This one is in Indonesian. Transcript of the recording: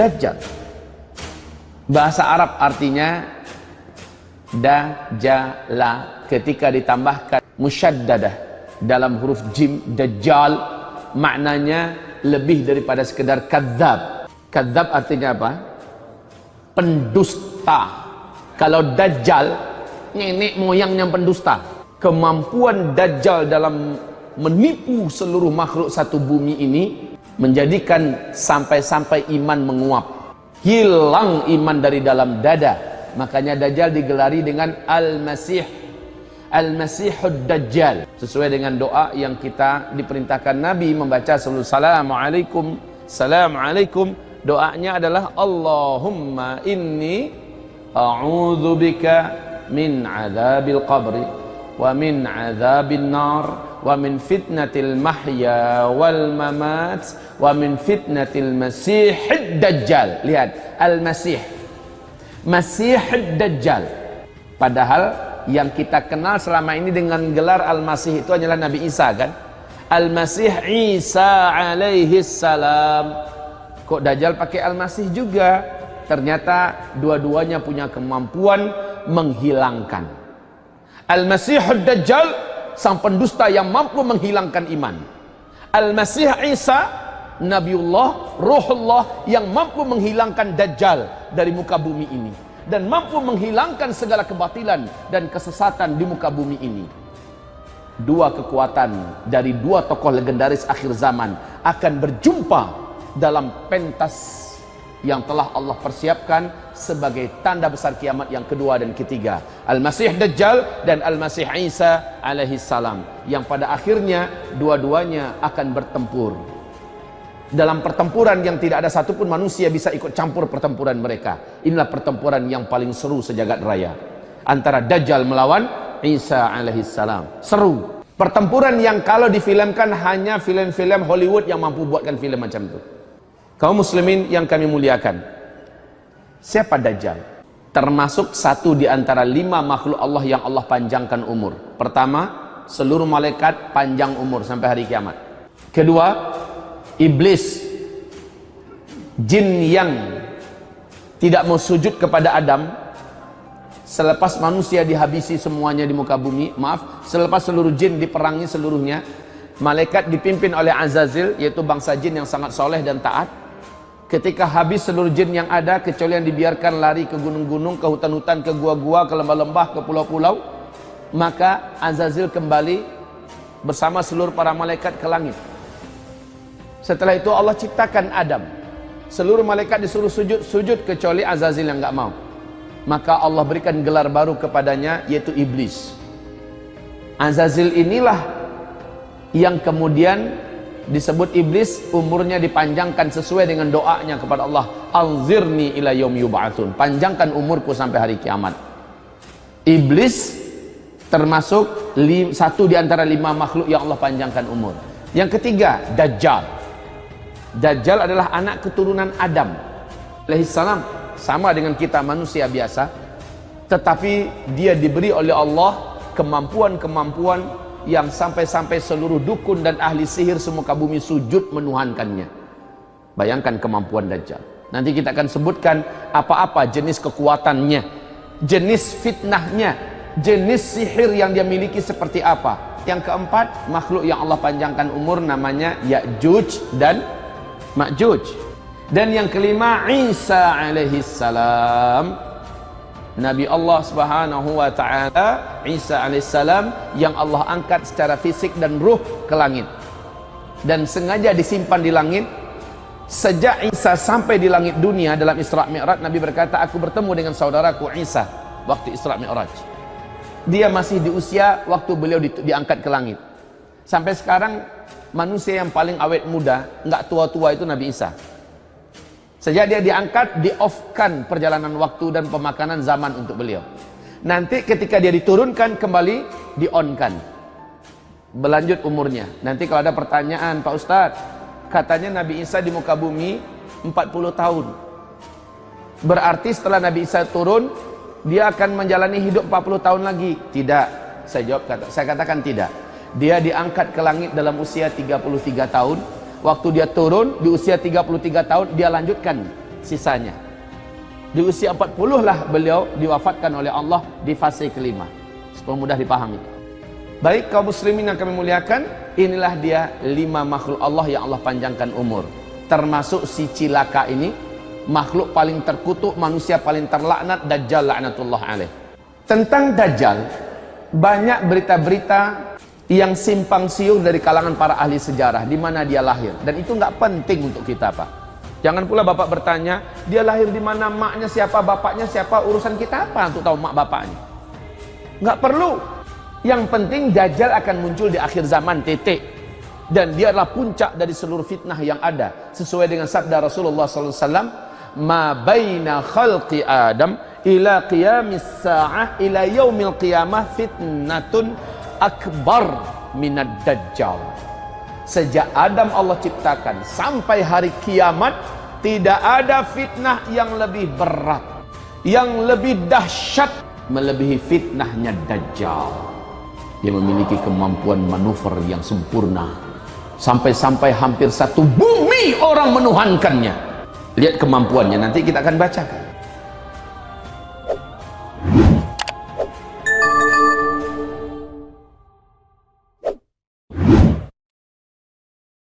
Dajjal. Bahasa Arab artinya dajjala, ketika ditambahkan musyaddadah dalam huruf jim, dajjal, maknanya lebih daripada sekedar kadzab. Kadzab artinya apa? Pendusta. Kalau dajjal, nenek moyang yang pendusta. Kemampuan dajjal dalam menipu seluruh makhluk satu bumi ini menjadikan sampai-sampai iman menguap, hilang iman dari dalam dada. Makanya dajjal digelari dengan Al-Masih, Al-Masihud Dajjal, sesuai dengan doa yang kita diperintahkan Nabi membaca sebelum Assalamualaikum. Assalamualaikum, doanya adalah Allahumma inni a'udzubika min adzabil qabri wa min adzabil nar wa min fitnatil mahya wal mamat wa min fitnatil masihid dajjal. Lihat, Al-Masih, Masihid Dajjal. Padahal yang kita kenal selama ini dengan gelar Al-Masih itu hanyalah Nabi Isa, kan? Al-Masih Isa alaihi salam. Kok Dajjal pakai Al-Masih juga? Ternyata dua-duanya punya kemampuan menghilangkan. Al-Masihud Dajjal, sang pendusta yang mampu menghilangkan iman. Al-Masih Isa, Nabiullah, Ruhullah, yang mampu menghilangkan Dajjal dari muka bumi ini dan mampu menghilangkan segala kebatilan dan kesesatan di muka bumi ini. Dua kekuatan dari dua tokoh legendaris akhir zaman akan berjumpa dalam pentas yang telah Allah persiapkan sebagai tanda besar kiamat yang kedua dan ketiga, Al-Masih Dajjal dan Al-Masih Isa alaihi salam, yang pada akhirnya dua-duanya akan bertempur. Dalam pertempuran yang tidak ada satupun manusia bisa ikut campur pertempuran mereka. Inilah pertempuran yang paling seru sejagat raya, antara Dajjal melawan Isa alaihi salam. Seru. Pertempuran yang kalau difilmkan hanya film-film Hollywood yang mampu buatkan film macam itu. Kaum muslimin yang kami muliakan, siapa Dajjal? Termasuk satu di antara 5 makhluk Allah yang Allah panjangkan umur. Pertama, seluruh malaikat panjang umur sampai hari kiamat. Kedua, iblis, jin yang tidak mau sujud kepada Adam selepas manusia dihabisi semuanya di muka bumi. Maaf, selepas seluruh jin diperangi seluruhnya, malaikat dipimpin oleh Azazil, yaitu bangsa jin yang sangat soleh dan taat. Ketika habis seluruh jin yang ada, kecuali yang dibiarkan lari ke gunung-gunung, ke hutan-hutan, ke gua-gua, ke lembah-lembah, ke pulau-pulau, maka Azazil kembali bersama seluruh para malaikat ke langit. Setelah itu Allah ciptakan Adam. Seluruh malaikat disuruh sujud kecuali Azazil yang enggak mau. Maka Allah berikan gelar baru kepadanya, yaitu iblis. Azazil inilah yang kemudian disebut iblis, umurnya dipanjangkan sesuai dengan doanya kepada Allah, anzirni ila yaum yub'atsun, panjangkan umurku sampai hari kiamat. Iblis termasuk satu di antara 5 makhluk yang Allah panjangkan umur. Yang ketiga, Dajjal. Dajjal adalah anak keturunan Adam alaihissalam, sama dengan kita manusia biasa, tetapi dia diberi oleh Allah kemampuan-kemampuan yang sampai-sampai seluruh dukun dan ahli sihir semuka bumi sujud menuhankannya. Bayangkan kemampuan Dajjal. Nanti kita akan sebutkan apa-apa jenis kekuatannya, jenis fitnahnya, jenis sihir yang dia miliki seperti apa. Yang keempat, makhluk yang Allah panjangkan umur namanya Ya'juj dan Ma'juj. Dan yang kelima, Isa alaihi salam, Nabi Allah subhanahu wa ta'ala, Isa alaihissalam, yang Allah angkat secara fisik dan ruh ke langit dan sengaja disimpan di langit. Sejak Isa sampai di langit dunia dalam Isra Mi'raj, Nabi berkata, aku bertemu dengan saudaraku Isa waktu Isra Mi'raj. Dia masih di usia waktu beliau diangkat ke langit. Sampai sekarang manusia yang paling awet muda, nggak tua-tua, itu Nabi Isa. Sejak dia diangkat, di-off-kan perjalanan waktu dan pemakanan zaman untuk beliau. Nanti ketika dia diturunkan kembali, di-on-kan. Berlanjut umurnya. Nanti kalau ada pertanyaan, Pak Ustadz, katanya Nabi Isa di muka bumi 40 tahun. Berarti setelah Nabi Isa turun, dia akan menjalani hidup 40 tahun lagi? Tidak. Saya katakan tidak. Dia diangkat ke langit dalam usia 33 tahun. Waktu dia turun di usia 33 tahun, dia lanjutkan sisanya. Di usia 40 lah beliau diwafatkan oleh Allah di fase kelima, supaya mudah dipahami. Baik kaum muslimin yang kami muliakan, inilah dia 5 makhluk Allah yang Allah panjangkan umur. Termasuk si cilaka ini, makhluk paling terkutuk, manusia paling terlaknat, Dajjal laknatullah alaih. Tentang Dajjal, banyak berita-berita yang simpang siur dari kalangan para ahli sejarah, di mana dia lahir. Dan itu nggak penting untuk kita, Pak. Jangan pula Bapak bertanya, dia lahir di mana, maknya siapa, bapaknya siapa, urusan kita apa untuk tahu mak bapaknya. Nggak perlu. Yang penting Dajjal akan muncul di akhir zaman, titik. Dan dia adalah puncak dari seluruh fitnah yang ada. Sesuai dengan sabda Rasulullah SAW, ma baina khalqi Adam ila qiyamis sa'ah ila yaumil qiyamah fitnatun akbar minad Dajjal. Sejak Adam Allah ciptakan sampai hari kiamat, tidak ada fitnah yang lebih berat, yang lebih dahsyat melebihi fitnahnya Dajjal. Dia memiliki kemampuan manuver yang sempurna, sampai-sampai hampir 1 bumi orang menuhankannya. Lihat kemampuannya, nanti kita akan bacakan.